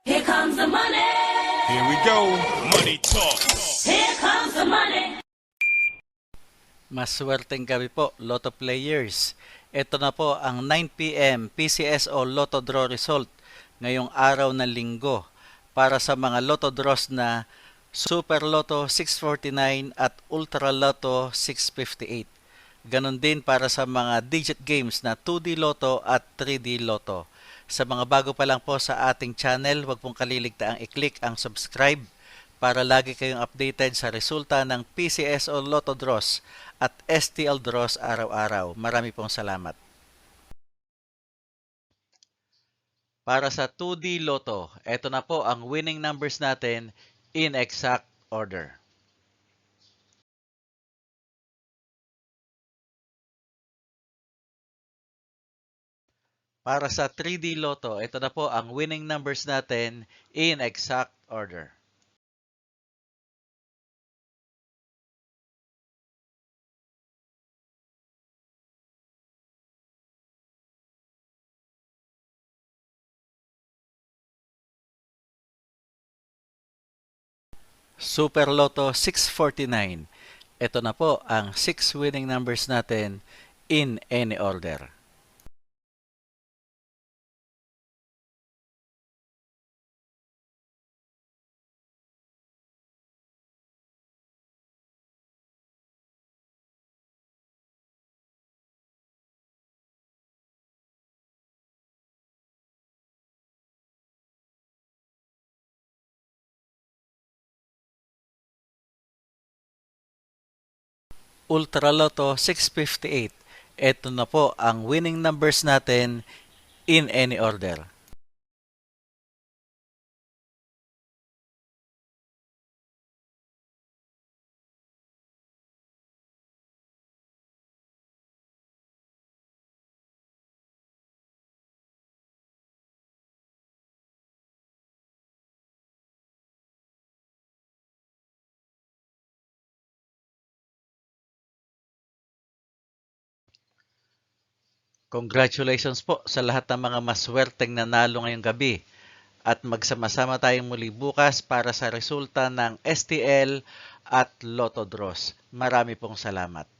Here comes the money. Here we go. Money talk. Here comes the money. Maswerteng gabi po, Lotto players. Ito na po ang 9 p.m. PCSO Lotto Draw result ngayong araw ng linggo para sa mga Lotto draws na Super Lotto 649 at Ultra Lotto 658. Ganon din para sa mga digit games na 2D Lotto at 3D Lotto. Sa mga bago pa lang po sa ating channel, huwag pong kaliligtaang i-click ang subscribe para lagi kayong updated sa resulta ng PCSO Lotto Draws at STL Draws araw-araw. Marami pong salamat. Para sa 2D Lotto, eto na po ang winning numbers natin in exact order. Para sa 3D Lotto, ito na po ang winning numbers natin in exact order. Super Lotto 649. Ito na po ang 6 winning numbers natin in any order. Ultra Lotto 658. Ito na po ang winning numbers natin in any order. Congratulations po sa lahat ng mga maswerteng nanalo ngayong gabi at magsama-sama tayong muli bukas para sa resulta ng STL at Lotto Draws. Marami pong salamat.